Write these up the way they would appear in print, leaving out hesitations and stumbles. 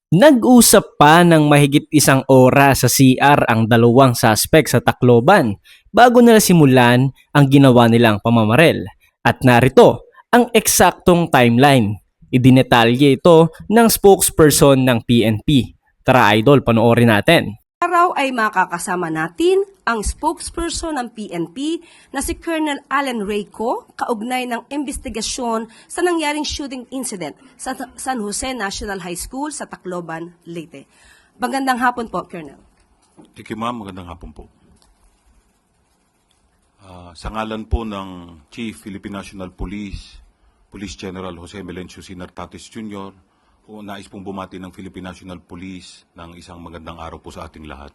Nag-usap pa ng mahigit isang oras sa CR ang dalawang suspect sa Tacloban bago nila simulan ang ginawa nilang pamamaril. At narito ang eksaktong timeline. Idinetalye ito ng spokesperson ng PNP. Tara idol, panoorin natin. Araw ay makakasama natin ang spokesperson ng PNP na si Colonel Allen Reyco kaugnay ng investigasyon sa nangyaring shooting incident sa San Jose National High School sa Tacloban, Leyte. Magandang hapon po, Colonel. Thank you, ma'am. Magandang hapon po. Sa ngalan po ng Chief Philippine National Police, Police General Jose Melencio Sinartates Jr., nais pong bumati ng Philippine National Police ng isang magandang araw po sa ating lahat.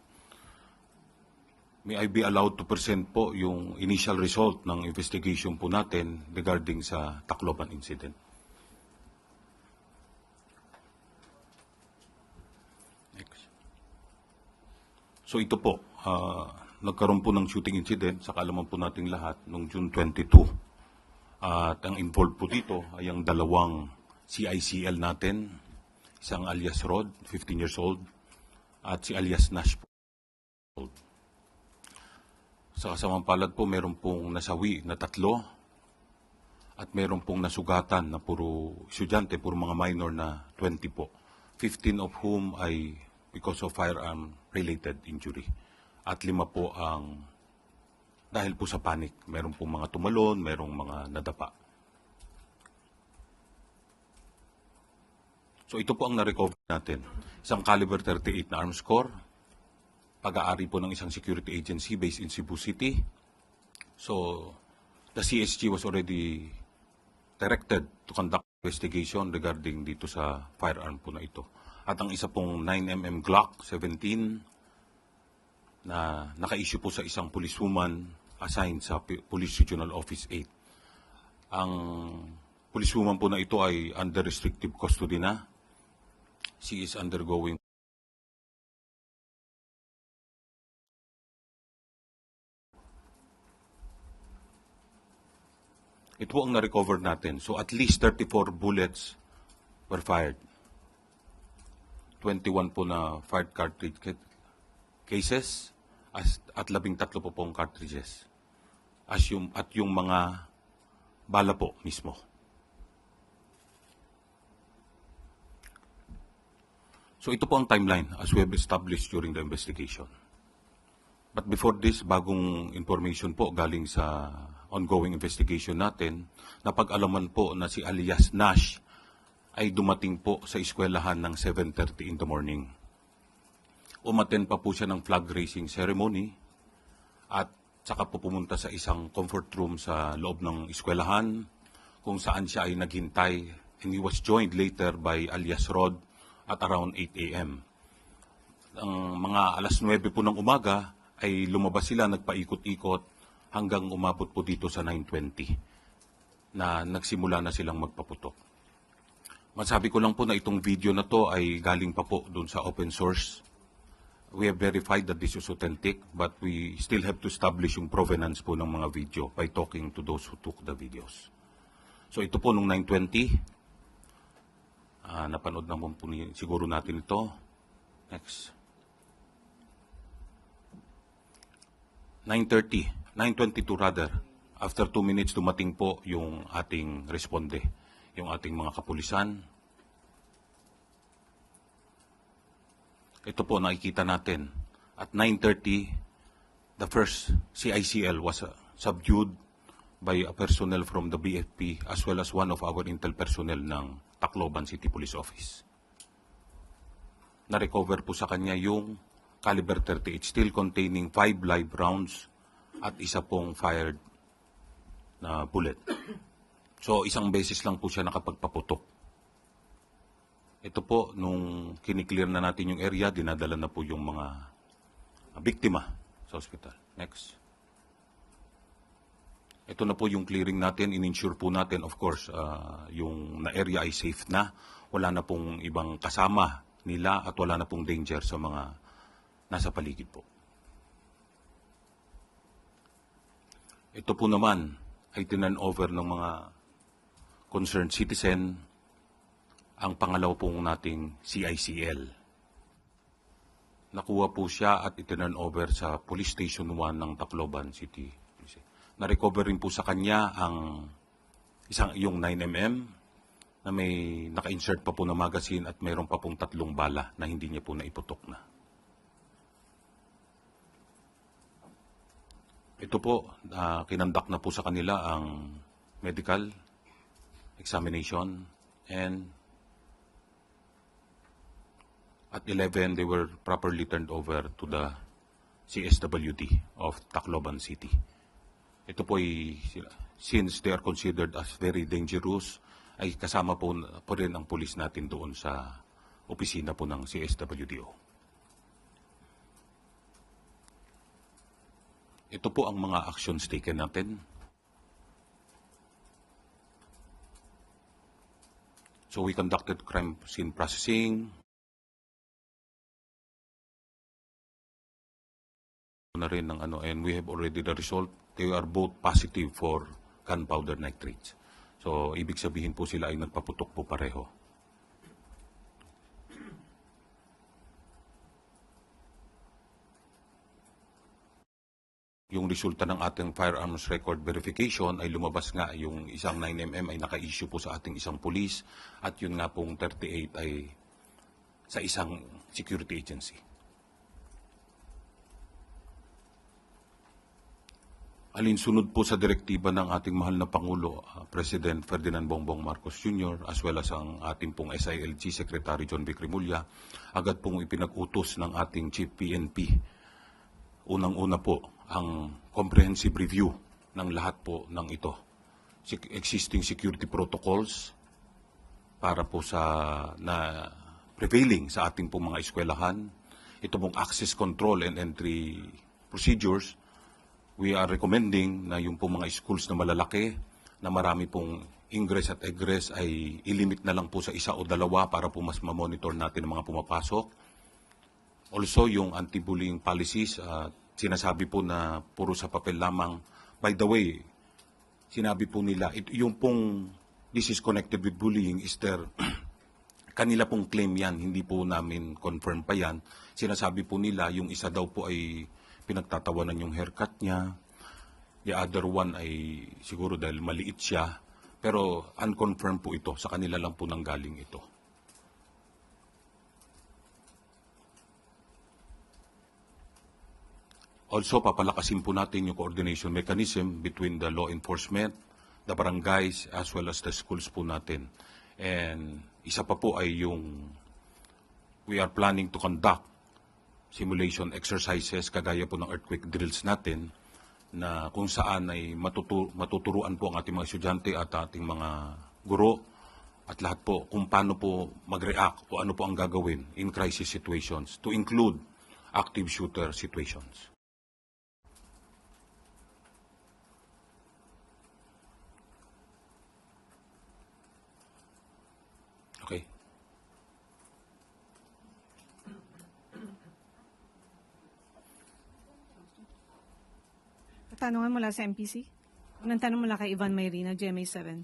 May I be allowed to present po yung initial result ng investigation po natin regarding sa Tacloban incident. Next. So ito po, nagkaroon po ng shooting incident sa kaalaman po nating lahat noong June 22. At ang involved po dito ay ang dalawang CICL natin, isang alias Rod, 15 years old, at si alias Nash po. Sa kasamang palad po, meron pong nasawi na 3 at meron pong nasugatan na puro estudyante, puro mga minor na 20 po. 15 of whom ay because of firearm-related injury. At 5 po ang dahil po sa panic. Meron pong mga tumalon, merong mga nadapa. So ito po ang na-recover natin. Isang caliber 38 na arms core, pag-aari po ng isang security agency based in Cebu City. So the CSG was already directed to conduct investigation regarding dito sa firearm po na ito. At ang isa pong 9mm Glock 17 na naka-issue po sa isang policewoman assigned sa Police Regional Office 8. Ang policewoman po na ito ay under restrictive custody na. She is undergoing ito po ang na-recover natin. So at least 34 bullets were fired. 21 po na fired cartridge cases at 13 po pong cartridges. At yung mga bala po mismo. So ito po ang timeline as we have established during the investigation. But before this, bagong information po galing sa ongoing investigation natin, napag-alaman po na si alias Nash ay dumating po sa eskwelahan ng 7:30 in the morning. Umattend pa po siya ng flag raising ceremony at saka po pumunta sa isang comfort room sa loob ng eskwelahan kung saan siya ay naghintay, and he was joined later by alias Rod at around 8 a.m. Ang mga alas 9 po ng umaga ay lumabas sila, nagpaikot-ikot hanggang umabot po dito sa 9:20 na nagsimula na silang magpaputok. Masabi ko lang po na itong video na to ay galing pa po doon sa open source. We have verified that this is authentic, but we still have to establish yung provenance po ng mga video by talking to those who took the videos. So ito po nung 9:20, napanood naman po siguro natin ito. Next. 9:22 rather. After 2 minutes, dumating po yung ating responde, yung ating mga kapulisan. Ito po nakikita natin. At 9:30, the first CICL was subdued by a personnel from the BFP as well as one of our intel personnel ng Tacloban City Police Office. Na-recover po sa kanya yung caliber 38 still containing 5 live rounds at isa pong fired na bullet. So isang beses lang po siya nakapagpaputok. Ito po, nung kiniklear na natin yung area, dinadala na po yung mga biktima sa hospital. Next. Ito na po yung clearing natin. In-ensure po natin, of course, yung na-area ay safe na. Wala na pong ibang kasama nila at wala na pong danger sa mga nasa paligid po. Ito po naman ay tinan over ng mga concerned citizen ang pangalawa pong nating CICL. Nakuha po siya at itinurn over sa Police Station 1 ng Tacloban City. Na-recover rin po sa kanya ang yung 9mm na may naka-insert pa po na magazine at mayroon pa pong 3 bala na hindi niya po naiputok na. Ito po, kinandak na po sa kanila ang medical examination, and at 11, they were properly turned over to the CSWD of Tacloban City. Ito po ay, since they are considered as very dangerous, ay kasama po rin ang pulis natin doon sa opisina po ng CSWDO. Ito po ang mga actions taken natin. So we conducted crime scene processing. Na rin ng and we have already the result. They are both positive for gunpowder nitrates. So ibig sabihin po sila ay nagpaputok po pareho. Yung resulta ng ating firearms record verification ay lumabas nga yung isang 9mm ay naka-issue po sa ating isang police at yun nga pong 38 ay sa isang security agency. Alinsunod po sa direktiba ng ating mahal na Pangulo, President Ferdinand Bongbong Marcos Jr., as well as ang ating pong SILG Secretary John Vic Rimulya, agad pong ipinag-utos ng ating Chief PNP. Unang-una po ang comprehensive review ng lahat po ng ito. Existing security protocols para po sa na prevailing sa ating pong mga eskwelahan. Ito pong access control and entry procedures. We are recommending na yung pong mga schools na malalaki, na marami pong ingress at egress ay ilimit na lang po sa 1 o 2 para po mas ma-monitor natin ang mga pumapasok. Also, yung anti-bullying policies, sinasabi po na puro sa papel lamang. By the way, sinabi po nila, yung pong this is connected with bullying is there, kanila pong claim yan, hindi po namin confirm pa yan. Sinasabi po nila, yung isa daw po ay pinagtatawanan yung haircut niya. The other one ay siguro dahil maliit siya. Pero unconfirmed po ito. Sa kanila lang po nanggaling ito. Also, papalakasin po natin yung coordination mechanism between the law enforcement, the barangays, as well as the schools po natin. And isa pa po ay yung we are planning to conduct simulation exercises kagaya po ng earthquake drills natin na kung saan ay matuturuan po ang ating mga estudyante at ating mga guro at lahat po kung paano po mag-react o ano po ang gagawin in crisis situations to include active shooter situations. Okay. Tanungan mula sa MPC. Unang tanong mula kay Ivan Mayrina, GMA7.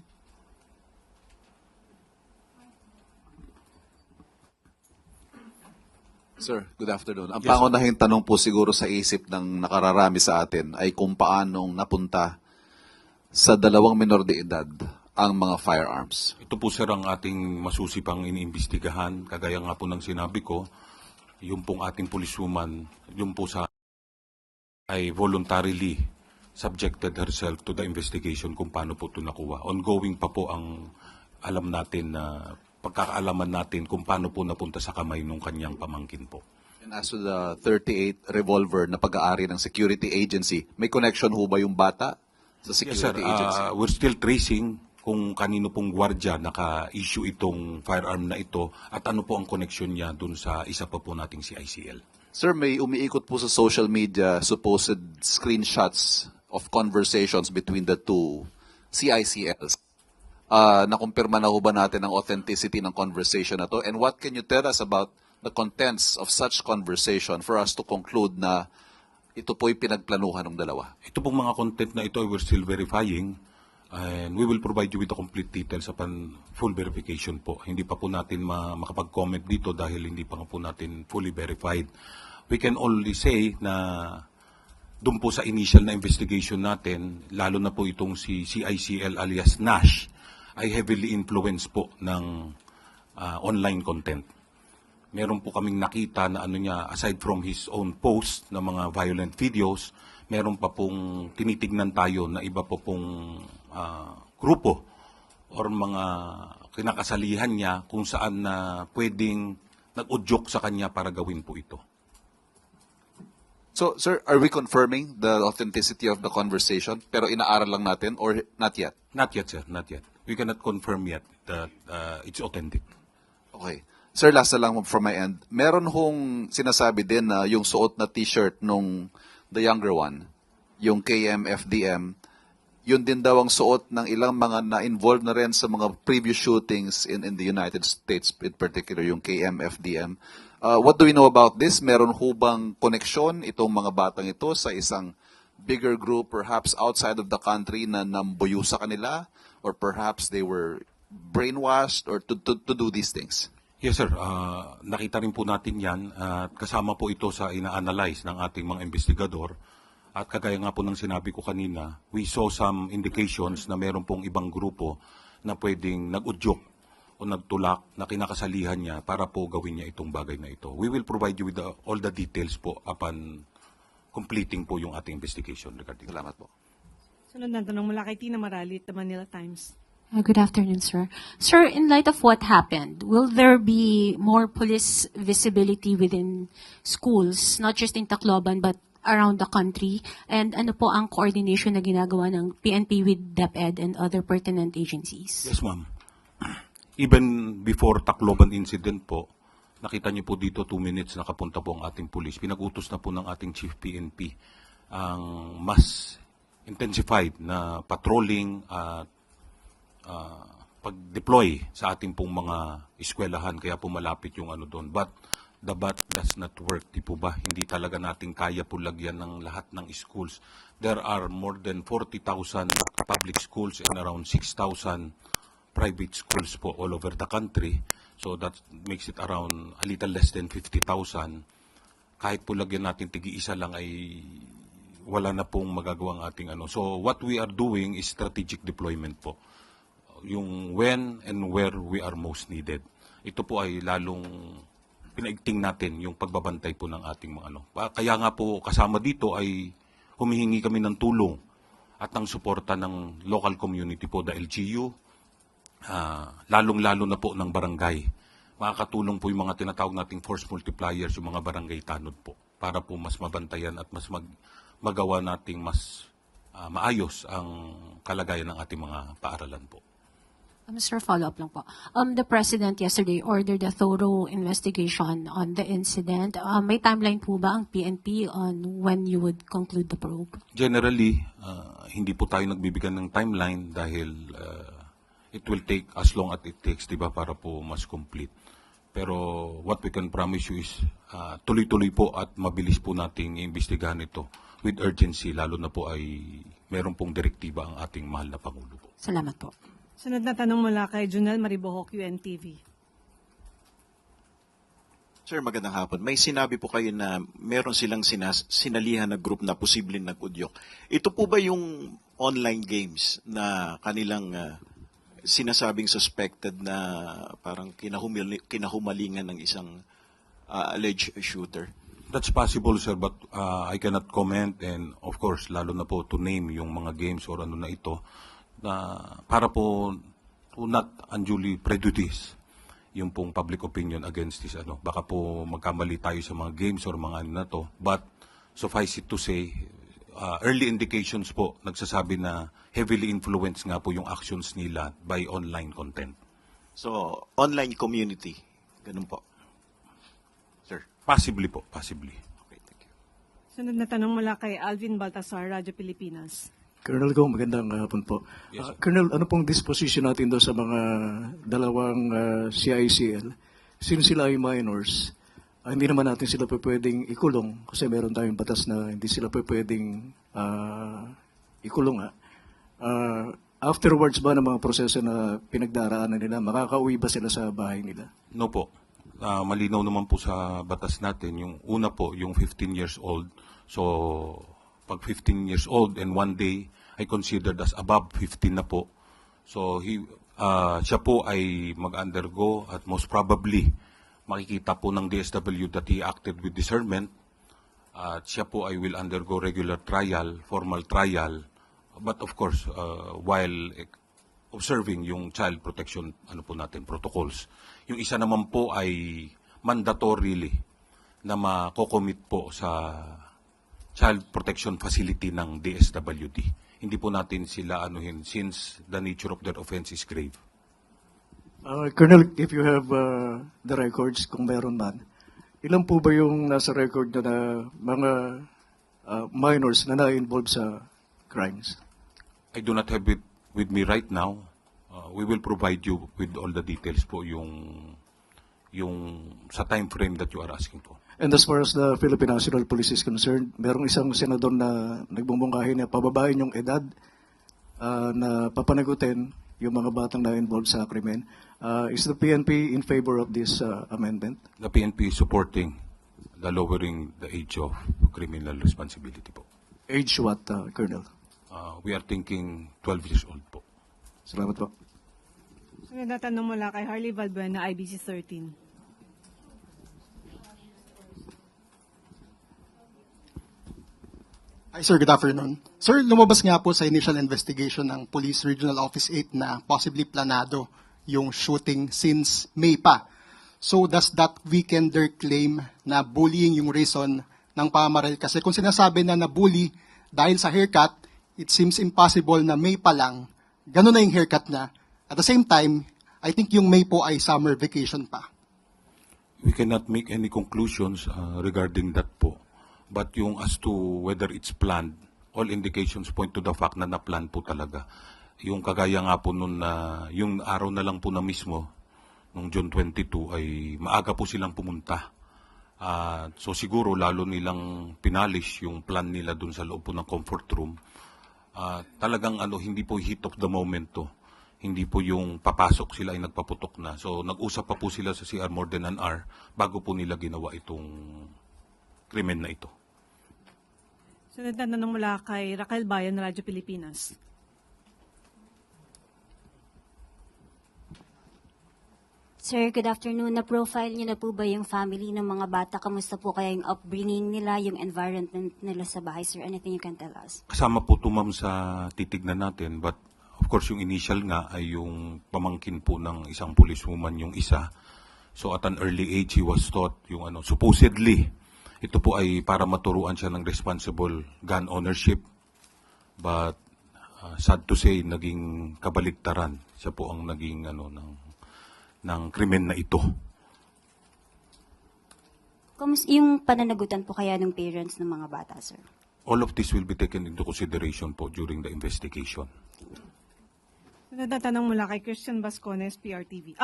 Sir, good afternoon. Ang Yes, pangunahing tanong po siguro sa isip ng nakararami sa atin ay kung paanong napunta sa 2 minor de edad ang mga firearms. Ito po sir ang ating masusipang iniimbestigahan. Kagaya nga po ng sinabi ko, yung pong ating poliswoman, yung po sa ay voluntarily subjected herself to the investigation kung paano po ito nakuha. Ongoing pa po ang alam natin na pagkakaalaman natin kung paano po napunta sa kamay ng kanyang pamangkin po. And as to the 38 revolver na pag-aari ng security agency, may connection ho ba yung bata sa Yes sir, security agency? we're still tracing kung kanino pong gwardiya naka-issue itong firearm na ito at ano po ang connection niya dun sa isa pa po nating CICL. Sir, may umiikot po sa social media supposed screenshots of conversations between the two CICLs. Nakumpirma na ho ba natin ang authenticity ng conversation na to? And what can you tell us about the contents of such conversation for us to conclude na ito po'y pinagplanuhan ng dalawa? Ito pong mga content na ito we're still verifying. And we will provide you with the complete details upon full verification po. Hindi pa po natin makapag-comment dito dahil hindi pa nga po natin fully verified. We can only say na doon po sa initial na investigation natin, lalo na po itong si CICL alias Nash, ay heavily influenced po ng online content. Meron po kaming nakita na aside from his own post na mga violent videos, meron pa pong tinitignan tayo na iba po pong grupo or mga kinakasalihan niya kung saan na pwedeng nag-udyok sa kanya para gawin po ito. So, sir, are we confirming the authenticity of the conversation pero inaaral lang natin or not yet? Not yet, sir, not yet. We cannot confirm yet that it's authentic. Okay. Sir, last na lang from my end. Meron hong sinasabi din na yung suot na t-shirt nung the younger one, yung KMFDM, yun din daw ang suot ng ilang mga na-involved na rin sa mga previous shootings in the United States, in particular yung KMFDM. What do we know about this? Meron ho bang koneksyon itong mga batang ito sa isang bigger group, perhaps outside of the country na nambuyo sa kanila? Or perhaps they were brainwashed or to do these things? Yes, sir. Nakita rin po natin yan at kasama po ito sa ina-analyze ng ating mga investigador. At kagaya nga po ng sinabi ko kanina, we saw some indications na meron pong ibang grupo na pwedeng nag-udyok o nagtulak na kinakasalihan niya para po gawin niya itong bagay na ito. We will provide you with all the details po upon completing po yung ating investigation regarding. Salamat po. Sunod na tanong mula kay Tina Maralit, The Manila Times. Good afternoon, sir. Sir, in light of what happened, will there be more police visibility within schools, not just in Tacloban, but around the country? And ano po ang coordination na ginagawa ng PNP with DepEd and other pertinent agencies? Yes, ma'am. Even before Tacloban incident po, nakita niyo po dito 2 minutes nakapunta po ang ating pulis. Pinag-utos na po ng ating Chief PNP ang mas intensified na patrolling at pag-deploy sa ating pong mga eskwelahan kaya po malapit yung doon. But the bat does not work, di po ba? Hindi talaga natin kaya po lagyan ng lahat ng schools. There are more than 40,000 public schools and around 6,000 private schools po all over the country. So that makes it around a little less than 50,000. Kahit po lagyan natin tigi-isa lang ay wala na pong magagawang ating So what we are doing is strategic deployment po. Yung when and where we are most needed. Ito po ay lalong pinaigting natin yung pagbabantay po ng ating mga Kaya nga po kasama dito ay humihingi kami ng tulong at ng suporta ng local community po, the LGU, lalong-lalo na po ng barangay. Makakatulong po yung mga tinatawag nating force multipliers, yung mga barangay tanod po, para po mas mabantayan at mas magawa nating mas maayos ang kalagayan ng ating mga paaralan po. Mr. Follow-up lang po. The President yesterday ordered a thorough investigation on the incident. May timeline po ba ang PNP on when you would conclude the probe? Generally, hindi po tayo nagbibigyan ng timeline dahil it will take as long as it takes, diba, para po mas complete. Pero what we can promise you is tuloy-tuloy po at mabilis po nating iimbestigahan ito with urgency, lalo na po ay meron pong direktiba ang ating mahal na Pangulo po. Salamat po. Sunod na tanong mula kay Junel Maribohok, UNTV. Sir, magandang hapon. May sinabi po kayo na meron silang sinalihan na group na posibleng nag-udyok. Ito po ba yung online games na kanilang sinasabing suspected na parang kinahumalingan ng isang alleged shooter? That's possible, sir, but I cannot comment and of course, lalo na po to name yung mga games or na ito na para po to not unduly prejudice yung pong public opinion against this baka po magkamali tayo sa mga games or mga na to, but suffice it to say early indications po nagsasabi na heavily influenced nga po yung actions nila by online content. So, online community, ganun po. Sir. Possibly po, possibly. Okay, thank you. Sunod na tanong mula kay Alvin Baltasar, Radyo Pilipinas. Colonel Go, magandang hapon po. Yes, Colonel, ano pong disposition natin doon sa mga dalawang CICL? Since sila ay minors, hindi naman natin sila pwedeng ikulong kasi meron tayong batas na hindi sila pwedeng ikulong. afterwards ba ng mga proseso na pinagdaraanan nila, makakauwi ba sila sa bahay nila? No po. Malinaw naman po sa batas natin. Yung una po, yung 15 years old. So, pag 15 years old and one day ay considered as above 15 na po. So, siya po ay mag-undergo at most probably makikita po ng DSW that he acted with discernment. At siya po ay will undergo regular trial, formal trial. But of course, while observing yung child protection protocols. Yung isa naman po ay mandatorily na makocommit po sa child protection facility ng DSWD. Hindi po natin sila since the nature of their offense is grave. Colonel, if you have the records, kung meron man, ilan po ba yung nasa record na mga minors na na-involve sa crimes? I do not have it with me right now. We will provide you with all the details po yung sa time frame that you are asking for. And as far as the Philippine National Police is concerned, merong isang senador na nagbumungkahi na pababain yung edad na papanagutin yung mga batang na-involved sa krimen. Is the PNP in favor of this amendment? The PNP is supporting the lowering the age of criminal responsibility po. Age what, Colonel? We are thinking 12 years old po. Salamat po. Sunod na tanong mula kay Harley Valbuena, IBC 13. Hi sir, good afternoon. Sir, lumabas nga po sa initial investigation ng Police Regional Office 8 na possibly planado yung shooting since May pa. So does that weaken their claim na bullying yung reason ng pamamaril? Kasi kung sinasabi na bully dahil sa haircut, it seems impossible na May pa lang, ganun na yung haircut na. At the same time, I think yung May po ay summer vacation pa. We cannot make any conclusions regarding that po. But yung as to whether it's planned, all indications point to the fact na na-plan po talaga. Yung kagaya nga po nun na, yung araw na lang po na mismo, nung June 22, ay maaga po silang pumunta. So siguro lalo nilang pinalis yung plan nila dun sa loob po ng comfort room. Talagang hindi po heat of the moment to. Hindi po yung papasok sila ay nagpaputok na. So nag-usap pa po sila sa CR more than an hour bago po nila ginawa itong krimen na ito. Sunod na tanong mula kay Raquel Bayan, Radyo Pilipinas. Sir, good afternoon. Na-profile niyo na po ba yung family ng mga bata? Kamusta po kaya yung upbringing nila, yung environment nila sa bahay? Sir, anything you can tell us? Kasama po ito ma'am sa titignan natin, but of course yung initial nga ay yung pamangkin po ng isang policewoman yung isa. So at an early age he was taught yung supposedly ito po ay para maturuan siya ng responsible gun ownership. But sad to say, naging kabaligtaran. Siya po ang naging ng krimen na ito. Yung pananagutan po kaya ng parents ng mga bata, sir? All of this will be taken into consideration po during the investigation. Sunod na tanong mula kay Christian Bascones, PRTV.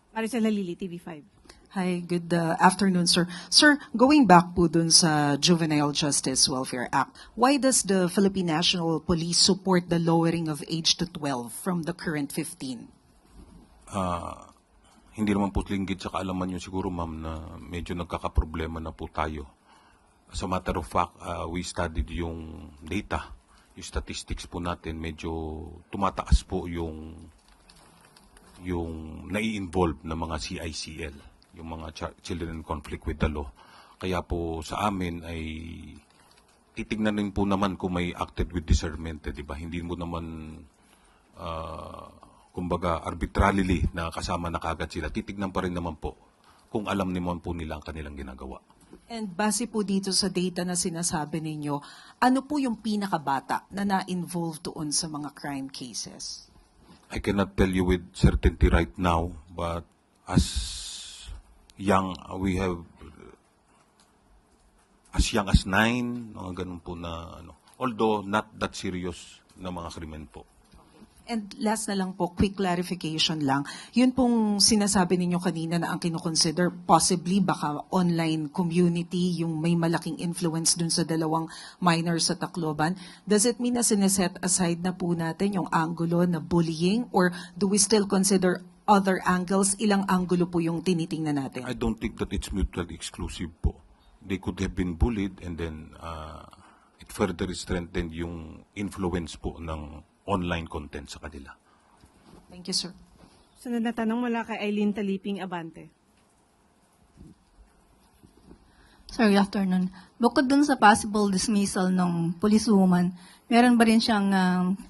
Maricel Halili, TV5. Hi, good afternoon, sir. Sir, going back po dun sa Juvenile Justice Welfare Act, why does the Philippine National Police support the lowering of age to 12 from the current 15? Hindi naman po linggit sa kaalaman nyo siguro ma'am na medyo nagkakaproblema na po tayo. As a matter of fact, we studied yung data, yung statistics po natin, medyo tumataas po yung nai-involve na mga CICL, yung mga children in conflict with the law. Kaya po sa amin ay titignan rin po naman kung may acted with discernment, di ba? Hindi mo naman kumbaga arbitrarily na kasama na kagad sila. Titignan pa rin naman po kung alam naman po nila ang kanilang ginagawa. And base po dito sa data na sinasabi ninyo, ano po yung pinakabata na na-involve doon sa mga crime cases? I cannot tell you with certainty right now, but as young, we have as young as 9, mga ganun po na although not that serious na mga krimen po. And last na lang po, quick clarification lang. Yun pong sinasabi ninyo kanina na ang kinoconsider possibly baka online community yung may malaking influence dun sa dalawang minors sa Tacloban. Does it mean na sineset aside na po natin yung angulo na bullying or do we still consider other angles? Ilang angulo po yung tinitingnan natin? I don't think that it's mutually exclusive po. They could have been bullied and then it further strengthened yung influence po ng online content sa kanila. Thank you, sir. Sunod na tanong mula kay Eileen Taliping Abante. Sir, good afternoon. Bukod dun sa possible dismissal ng policewoman, meron ba rin siyang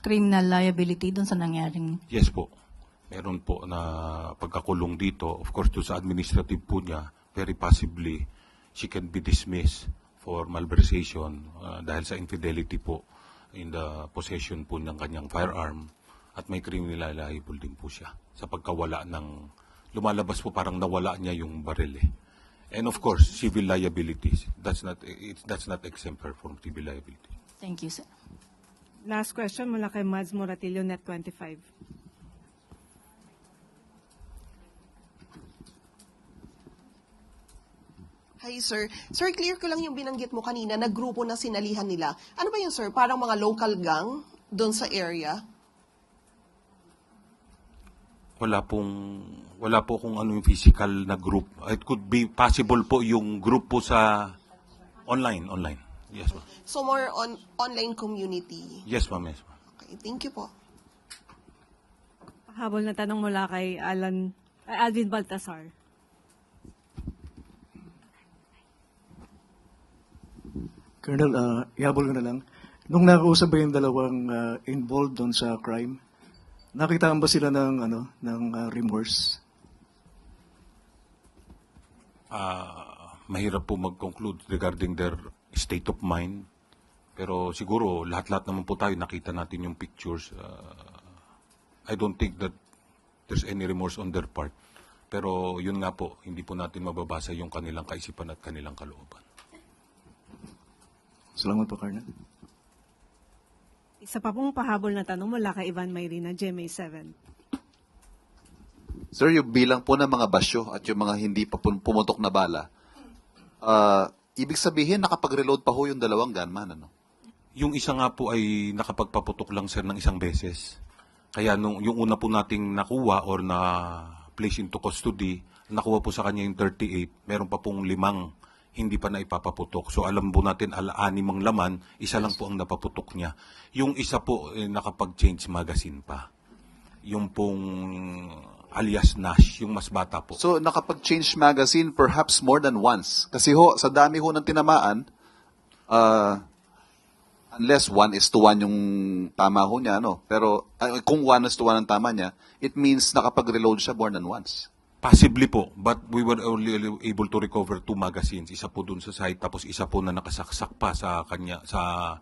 criminal liability dun sa nangyaring? Yes po. Meron po na pagkakulong dito. Of course, doon sa administrative po niya, very possibly, she can be dismissed for malversation dahil sa infidelity po in the possession po ng kanyang firearm at may criminal liable din po siya sa pagkawala ng, lumalabas po parang nawala niya yung baril eh. And of course, civil liabilities. That's not exempt from civil liability. Thank you, sir. Last question mula kay Mads Moratillo, Net25. Hi, sir. Sir, clear ko lang yung binanggit mo kanina na grupo na sinalihan nila. Ano ba yun, sir? Parang mga local gang doon sa area? Wala po kung ano yung physical na group. It could be possible po yung group po sa online. Yes, ma'am. So more on online community. Yes, ma'am. Yes, ma'am. Okay, thank you po. Habol na tanong mula kay Alvin Baltasar. Colonel, ihabol ko na lang. Nung nakausap ba yung dalawang involved doon sa crime, nakitaan ba sila ng remorse? Mahirap po mag-conclude regarding their state of mind. Pero siguro, lahat-lahat naman po tayo, nakita natin yung pictures. I don't think that there's any remorse on their part. Pero yun nga po, hindi po natin mababasa yung kanilang kaisipan at kanilang kalooban. Salamat po, Colonel. Isa pa pong pahabol na tanong mula kay Ivan Mayrina, GMA7. Sir, yung bilang po ng mga basyo at yung mga hindi pa pumutok na bala, ibig sabihin nakapag-reload pa ho yung dalawang gunman, ano? Yung isa nga po ay nakapagpaputok lang sir ng isang beses. Kaya yung una po nating nakuha or na place into custody, nakuha po sa kanya yung 38, meron pa pong 5 hindi pa na ipapaputok. So alam po natin, 6 ang laman, isa lang po ang napaputok niya. Yung isa po, nakapag-change magazine pa. Yung pong alias Nash, yung mas bata po. So nakapag-change magazine perhaps more than once. Kasi ho, sa dami ho ng tinamaan, unless 1:1 yung tama ho niya, no? Pero kung 1:1 ang tama niya, it means nakapag-reload siya more than once. Possibly po, but we were only able to recover 2 magazines. Isa po dun sa site, tapos isa po na nakasaksak pa sa kanya, sa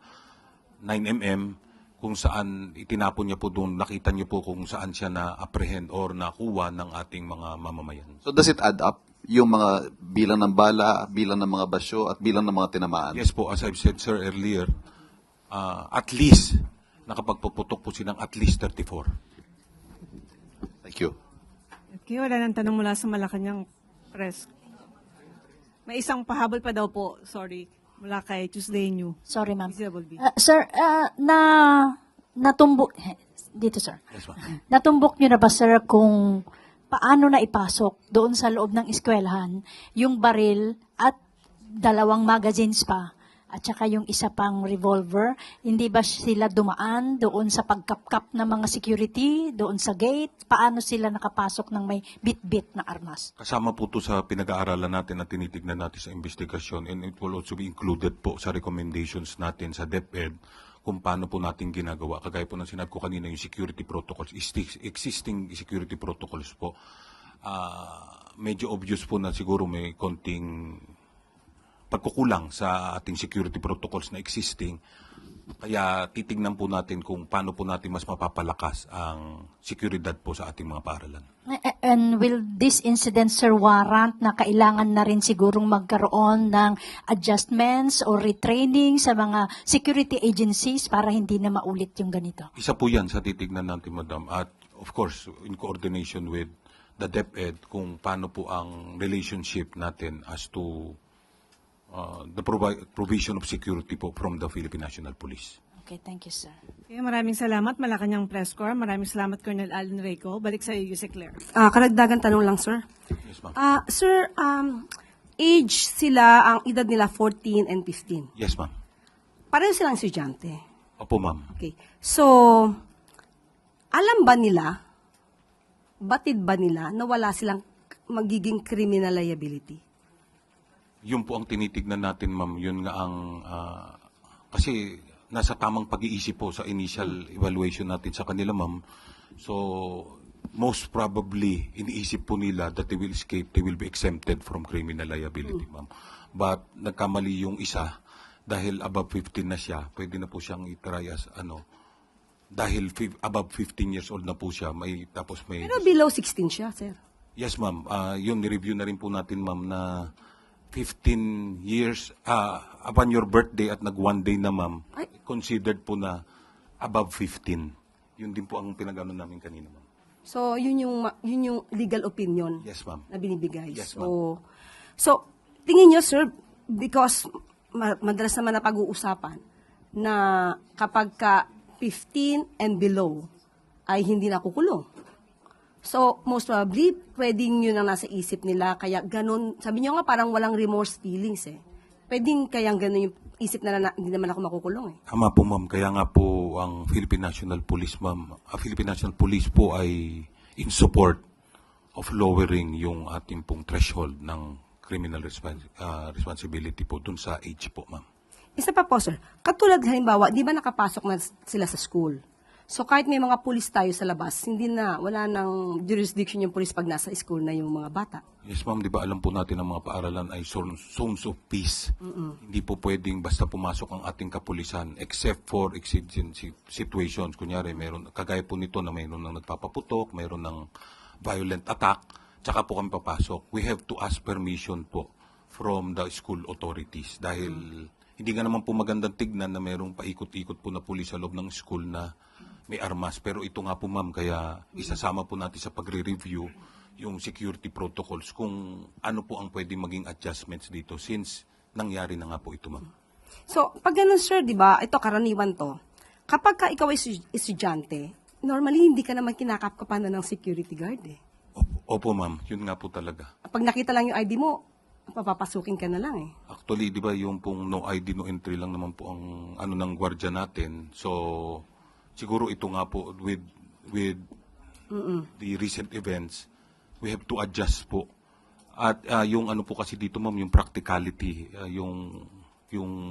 9mm, kung saan itinapon niya po doon, nakita niyo po kung saan siya na-apprehend or nakuha ng ating mga mamamayan. So does it add up? Yung mga bilang ng bala, bilang ng mga basyo, at bilang ng mga tinamaan? Yes po, as I've said sir earlier, at least, nakapagpuputok po silang at least 34. Thank you. Okay, wala nang tanong mula sa Malacanang Press. May isang pahabol pa daw po, sorry, mula kay Tuesday New. Sorry, ma'am. Visible B. Sir, natumbok, dito sir. Yes, ma'am. Natumbok niyo na ba sir kung paano na ipasok doon sa loob ng eskwelahan yung baril at 2 magazines pa at saka yung isa pang revolver? Hindi ba sila dumaan doon sa pagkapkap ng mga security, doon sa gate? Paano sila nakapasok ng may bit-bit na armas? Kasama po ito sa pinag-aaralan natin at tinitignan natin sa investigasyon, and it will also be included po sa recommendations natin sa DepEd kung paano po natin ginagawa. Kagaya po ng sinabi ko kanina, yung security protocols, existing security protocols po, medyo obvious po na siguro may konting pagkukulang sa ating security protocols na existing. Kaya titignan po natin kung paano po natin mas mapapalakas ang seguridad po sa ating mga paaralan. And will this incident, sir, warrant na kailangan na rin sigurong magkaroon ng adjustments or retraining sa mga security agencies para hindi na maulit yung ganito? Isa po yan sa titignan natin, Madam. At of course, in coordination with the DepEd, kung paano po ang relationship natin as to the provision of security po from the Philippine National Police. Okay, thank you, sir. Okay, maraming salamat, Malacanang Press Corps. Maraming salamat, Colonel Allen Reyco. Balik sa iyo, Yusek Claire. Karagdagan tanong lang, sir. Yes, ma'am. Sir, age sila, ang edad nila 14 and 15. Yes, ma'am. Pareho silang estudyante. Opo, ma'am. Okay. So, alam ba nila, batid ba nila na wala silang magiging criminal liability? Yun po ang tinitignan natin, ma'am. Yun nga ang, kasi nasa tamang pag-iisip po sa initial evaluation natin sa kanila, ma'am. So, most probably, iniisip po nila that they will escape, they will be exempted from criminal liability, ma'am. But nagkamali yung isa, dahil above 15 na siya, pwede na po siyang itry as dahil above 15 years old na po siya, tapos may... Pero below 16 siya, sir. Yes, ma'am. Yun, ni-review na rin po natin, ma'am, na 15 years, upon your birthday at nag-one day na, ma'am, considered po na above 15. Yun din po ang pinag-ano namin kanina, ma'am. So, yun yung legal opinion Yes, ma'am. na binibigay. Yes, So, tingin nyo, sir, because madalas naman na pag-uusapan na kapag ka 15 and below ay hindi nakukulong. So, most probably, pwedeng yun ang nasa isip nila. Kaya ganun, sabi nyo nga parang walang remorse feelings eh. Pwedeng kayang ganun yung isip na hindi naman ako makukulong eh. Tama po, ma'am. Kaya nga po ang Philippine National Police, ma'am, Philippine National Police po ay in support of lowering yung ating pong threshold ng criminal responsibility po dun sa age po, ma'am. Isa pa po, sir. Katulad halimbawa, di ba nakapasok na sila sa school? So kahit may mga pulis tayo sa labas, wala nang jurisdiction yung pulis pag nasa school na yung mga bata. Yes, ma'am. Di ba alam po natin ang mga paaralan ay zones of peace. Hindi po pwedeng basta pumasok ang ating kapulisan except for exigency situations. Kunyari, kagaya po nito na mayroon ng nagpapaputok, mayroon ng violent attack, tsaka po kami papasok. We have to ask permission po from the school authorities dahil hindi nga naman po magandang tignan na mayroong paikot-ikot po na pulis sa loob ng school na may armas. Pero ito nga po, ma'am, kaya isasama po natin sa pagre-review yung security protocols kung ano po ang pwedeng maging adjustments dito since nangyari na nga po ito, ma'am. So, pag ganun, sir, di ba, ito karaniwan to, kapag ka ikaw ay estudyante, normally hindi ka naman kinakapkapan ng security guard eh. Opo, ma'am. Yun nga po talaga. Pag nakita lang yung ID mo, papapasukin ka na lang eh. Actually, di ba yung pong no ID, no entry lang naman po ang ng gwardiya natin. So, siguro ito nga po with the recent events, we have to adjust po. At yung ano po kasi dito, ma'am, yung practicality, yung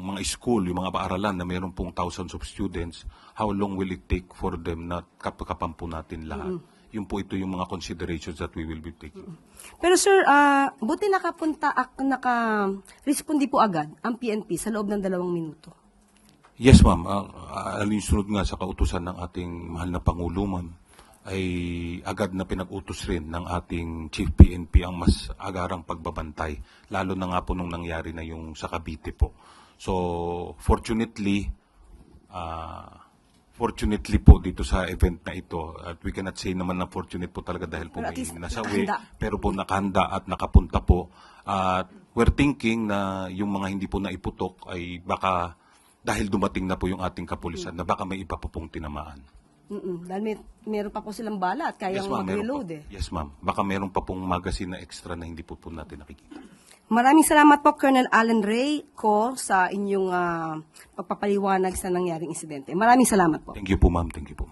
mga school, yung mga paaralan na mayroon pong thousands of students, how long will it take for them na kapakapan po natin lahat? Yung po ito yung mga considerations that we will be taking. Pero sir, buti naka-respondi po agad ang PNP sa loob ng 2 minuto. Yes, ma'am. Alinsunod nga sa kautusan ng ating mahal na Pangulo, ma'am, ay agad na pinag-utos rin ng ating Chief PNP ang mas agarang pagbabantay, lalo na nga po nung nangyari na yung sa Cavite po. So, fortunately po dito sa event na ito, at we cannot say naman na fortunate po talaga dahil po may nasawi, pero po nakahanda at nakapunta po. At we're thinking na yung mga hindi po naiputok ay baka dahil dumating na po yung ating kapulisan na baka may iba pa pong tinamaan. Dahil meron pa po silang bala at kayang mag-reload eh. Yes, ma'am. Baka meron pa pong magazine na extra na hindi po natin nakikita. Maraming salamat po, Colonel Allen Reyco, sa inyong pagpapaliwanag sa nangyaring insidente. Maraming salamat po. Thank you po, ma'am. Thank you po.